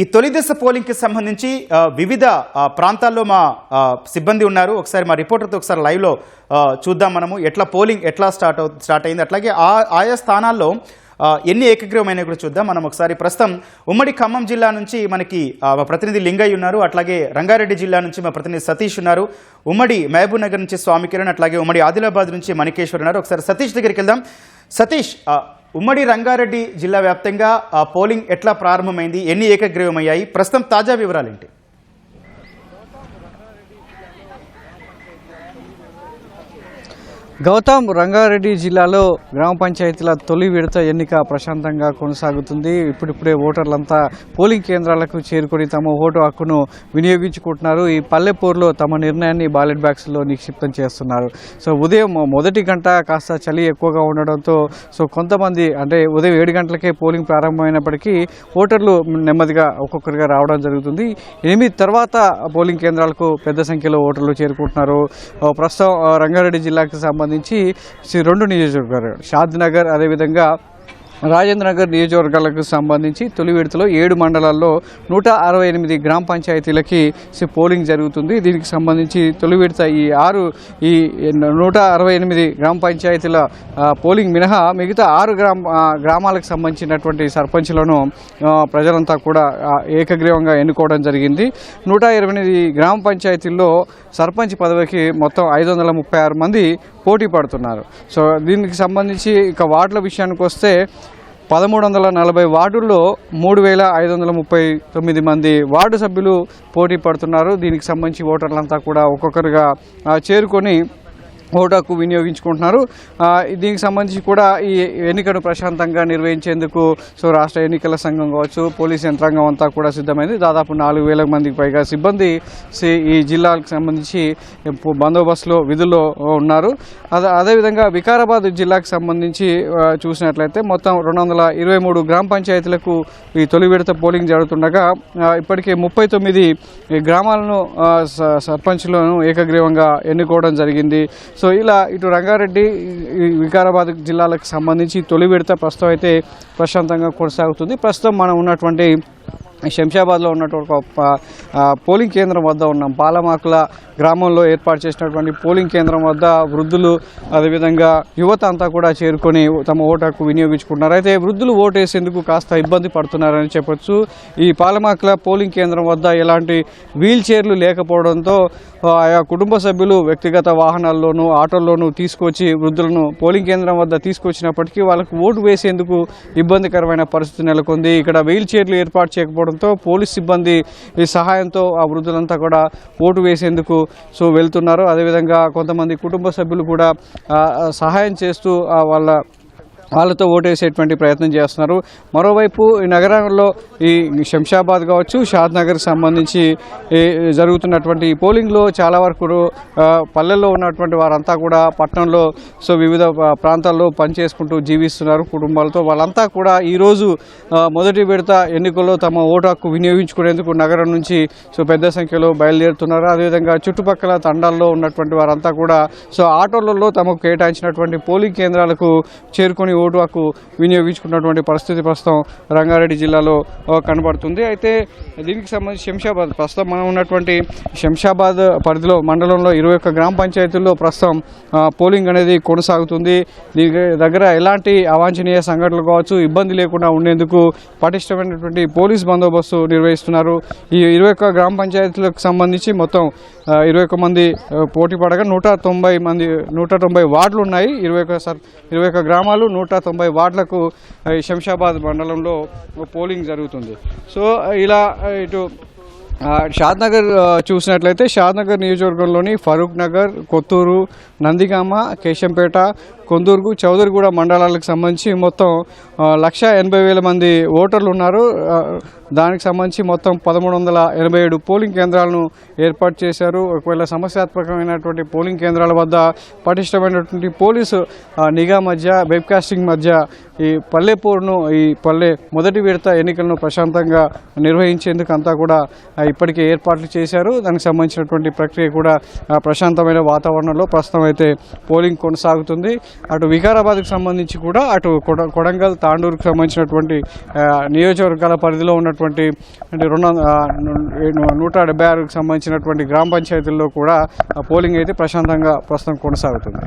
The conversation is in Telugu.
ఈ తొలి దశ పోలింగ్కి సంబంధించి వివిధ ప్రాంతాల్లో మా సిబ్బంది ఉన్నారు. ఒకసారి మా రిపోర్టర్తో ఒకసారి లైవ్లో చూద్దాం. మనము పోలింగ్ ఎట్లా స్టార్ట్ అయింది, అట్లాగే ఆయా స్థానాల్లో ఎన్ని ఏకగ్రీవమైన కూడా చూద్దాం. మనం ఒకసారి ప్రస్తుతం ఉమ్మడి ఖమ్మం జిల్లా నుంచి మనకి మా ప్రతినిధి లింగయ్య ఉన్నారు, అట్లాగే రంగారెడ్డి జిల్లా నుంచి మా ప్రతినిధి సతీష్ ఉన్నారు, ఉమ్మడి మహబూబ్ నగర్ నుంచి స్వామి కిరణ్, అట్లాగే ఉమ్మడి ఆదిలాబాద్ నుంచి మణికేశ్వర్ ఉన్నారు. ఒకసారి సతీష్ దగ్గరికి వెళ్దాం. సతీష్, ఉమ్మడి రంగారెడ్డి జిల్లా వ్యాప్తంగా పోలింగ్ ఎట్లా ప్రారంభమైంది, ఎన్ని ఏకగ్రీవమయ్యాయి, ప్రస్తుతం తాజా వివరాలు ఏంటి? గౌతమ్, రంగారెడ్డి జిల్లాలో గ్రామ పంచాయతీల తొలి విడత ఎన్నిక ప్రశాంతంగా కొనసాగుతుంది. ఇప్పుడిప్పుడే ఓటర్లంతా పోలింగ్ కేంద్రాలకు చేరుకొని తమ ఓటు హక్కును వినియోగించుకుంటున్నారు. ఈ పల్లెపూర్లో తమ నిర్ణయాన్ని బ్యాలెట్ బాక్స్లో నిక్షిప్తం చేస్తున్నారు. ఉదయం మొదటి గంట కాస్త చలి ఎక్కువగా ఉండడంతో కొంతమంది అంటే ఉదయం 7 గంటలకే పోలింగ్ ప్రారంభమైనప్పటికీ ఓటర్లు నెమ్మదిగా ఒక్కొక్కరిగా రావడం జరుగుతుంది. 8 తర్వాత పోలింగ్ కేంద్రాలకు పెద్ద సంఖ్యలో ఓటర్లు చేరుకుంటున్నారు. ప్రస్తుతం రంగారెడ్డి జిల్లాకు సంబంధించి 2 నియోజకవర్గాలు షాద్నగర్, అదేవిధంగా రాజేంద్రనగర్ నియోజకవర్గాలకు సంబంధించి తొలి విడతలో 7 మండలాల్లో 168 గ్రామ పంచాయతీలకి పోలింగ్ జరుగుతుంది. దీనికి సంబంధించి తొలి విడత ఈ 168 గ్రామ పంచాయతీల పోలింగ్ మినహా మిగతా 6 గ్రామాలకు సంబంధించినటువంటి సర్పంచ్లను ప్రజలంతా కూడా ఏకగ్రీవంగా ఎన్నుకోవడం జరిగింది. 128 గ్రామ పంచాయతీల్లో సర్పంచ్ పదవికి మొత్తం 536 మంది పోటీ పడుతున్నారు. దీనికి సంబంధించి ఇక వార్డుల విషయానికి వస్తే 1340 వార్డుల్లో 3539 మంది వార్డు సభ్యులు పోటీ పడుతున్నారు. దీనికి సంబంధించి ఓటర్లంతా కూడా ఒక్కొక్కరుగా చేరుకొని ఓటు హక్కు వినియోగించుకుంటున్నారు. దీనికి సంబంధించి కూడా ఈ ఎన్నికను ప్రశాంతంగా నిర్వహించేందుకు రాష్ట్ర ఎన్నికల సంఘం కావచ్చు, పోలీస్ యంత్రాంగం అంతా కూడా సిద్ధమైంది. దాదాపు 4000 మందికి పైగా సిబ్బంది ఈ జిల్లాలకు సంబంధించి బందోబస్తులో విధుల్లో ఉన్నారు. అదేవిధంగా వికారాబాద్ జిల్లాకు సంబంధించి చూసినట్లయితే మొత్తం 223 గ్రామ పంచాయతీలకు ఈ తొలి విడత పోలింగ్ జరుగుతుండగా ఇప్పటికే 39 గ్రామాలను సర్పంచ్లను ఏకగ్రీవంగా ఎన్నుకోవడం జరిగింది. ఇలా ఇటు రంగారెడ్డి, వికారాబాద్ జిల్లాలకు సంబంధించి తొలి విడత ప్రస్తుతం అయితే ప్రశాంతంగా కొనసాగుతుంది. ప్రస్తుతం మనం ఉన్నటువంటి శంషాబాద్లో ఉన్నటువంటి పోలింగ్ కేంద్రం వద్ద ఉన్నాం. పాలమాకుల గ్రామంలో ఏర్పాటు చేసినటువంటి పోలింగ్ కేంద్రం వద్ద వృద్ధులు, అదేవిధంగా యువత అంతా కూడా చేరుకొని తమ ఓటు హక్కు వినియోగించుకుంటున్నారు. అయితే వృద్ధులు ఓటు వేసేందుకు కాస్త ఇబ్బంది పడుతున్నారని చెప్పొచ్చు. ఈ పాలమాకుల పోలింగ్ కేంద్రం వద్ద ఎలాంటి వీల్ చైర్లు లేకపోవడంతో ఆయా కుటుంబ సభ్యులు వ్యక్తిగత వాహనాల్లోనూ ఆటోల్లోనూ తీసుకొచ్చి వృద్ధులను పోలింగ్ కేంద్రం వద్ద తీసుకొచ్చినప్పటికీ వాళ్ళకు ఓటు వేసేందుకు ఇబ్బందికరమైన పరిస్థితి నెలకొంది. ఇక్కడ వీల్ చైర్లు ఏర్పాటు చేయకపోవడంతో పోలీస్ సిబ్బంది సహాయంతో ఆ వృద్ధులంతా కూడా ఓటు వేసేందుకు వెళ్తున్నారు. అదేవిధంగా కొంతమంది కుటుంబ సభ్యులు కూడా సహాయం చేస్తూ వాళ్ళతో ఓటేసేటువంటి ప్రయత్నం చేస్తున్నారు. మరోవైపు ఈ నగరంలో ఈ శంషాబాద్ కావచ్చు, షాద్నగర్కి సంబంధించి జరుగుతున్నటువంటి ఈ పోలింగ్లో చాలా వరకు పల్లెల్లో ఉన్నటువంటి వారంతా కూడా పట్టణంలో వివిధ ప్రాంతాల్లో పనిచేసుకుంటూ జీవిస్తున్నారు కుటుంబాలతో. వాళ్ళంతా కూడా ఈరోజు మొదటి విడత ఎన్నికల్లో తమ ఓటు హక్కు వినియోగించుకునేందుకు నగరం నుంచి పెద్ద సంఖ్యలో బయలుదేరుతున్నారు. అదేవిధంగా చుట్టుపక్కల తండాల్లో ఉన్నటువంటి వారంతా కూడా ఆటోలలో తమకు కేటాయించినటువంటి పోలింగ్ కేంద్రాలకు చేరుకొని ఓటు హక్కు వినియోగించుకున్నటువంటి పరిస్థితి ప్రస్తుతం రంగారెడ్డి జిల్లాలో కనబడుతుంది. అయితే దీనికి సంబంధించి శంషాబాద్, ప్రస్తుతం మనం ఉన్నటువంటి శంషాబాద్ పరిధిలో మండలంలో 21 గ్రామ పంచాయతీల్లో ప్రస్తుతం పోలింగ్ అనేది కొనసాగుతుంది. దీని దగ్గర ఎలాంటి అవాంఛనీయ సంఘటనలు కావచ్చు ఇబ్బంది లేకుండా ఉండేందుకు పటిష్టమైనటువంటి పోలీస్ బందోబస్తు నిర్వహిస్తున్నారు. ఈ 21 గ్రామ పంచాయతీలకు సంబంధించి మొత్తం 21 మంది పోటీ పడగా 190 వార్డులు ఉన్నాయి. 21 గ్రామాలు 190 వార్డులకు శంషాబాద్ మండలంలో పోలింగ్ జరుగుతుంది. ఇలా ఇటు షాద్నగర్ చూసినట్లయితే షాద్నగర్ నియోజకవర్గంలోని ఫరూక్ నగర్, కొత్తూరు, నందిగామ, కేశంపేట, కొందూరు, చౌదరిగూడ మండలాలకు సంబంధించి మొత్తం 1,80,000 మంది ఓటర్లు ఉన్నారు. దానికి సంబంధించి మొత్తం 1,387 పోలింగ్ కేంద్రాలను ఏర్పాటు చేశారు. ఒకవేళ సమస్యాత్మకమైనటువంటి పోలింగ్ కేంద్రాల వద్ద పటిష్టమైనటువంటి పోలీసు నిఘా మధ్య, వెబ్కాస్టింగ్ మధ్య ఈ పల్లెపూర్ను మొదటి విడత ఎన్నికలను ప్రశాంతంగా నిర్వహించేందుకు అంతా కూడా ఇప్పటికే ఏర్పాట్లు చేశారు. దానికి సంబంధించినటువంటి ప్రక్రియ కూడా ప్రశాంతమైన వాతావరణంలో ప్రస్తుతం అయితే పోలింగ్ కొనసాగుతుంది. అటు వికారాబాద్కు సంబంధించి కూడా అటు కొడంగల్ తాండూరుకు సంబంధించినటువంటి నియోజకవర్గాల పరిధిలో ఉన్నటువంటి అంటే 176కు సంబంధించినటువంటి గ్రామ పంచాయతీల్లో కూడా పోలింగ్ అయితే ప్రశాంతంగా ప్రస్తుతం కొనసాగుతుంది.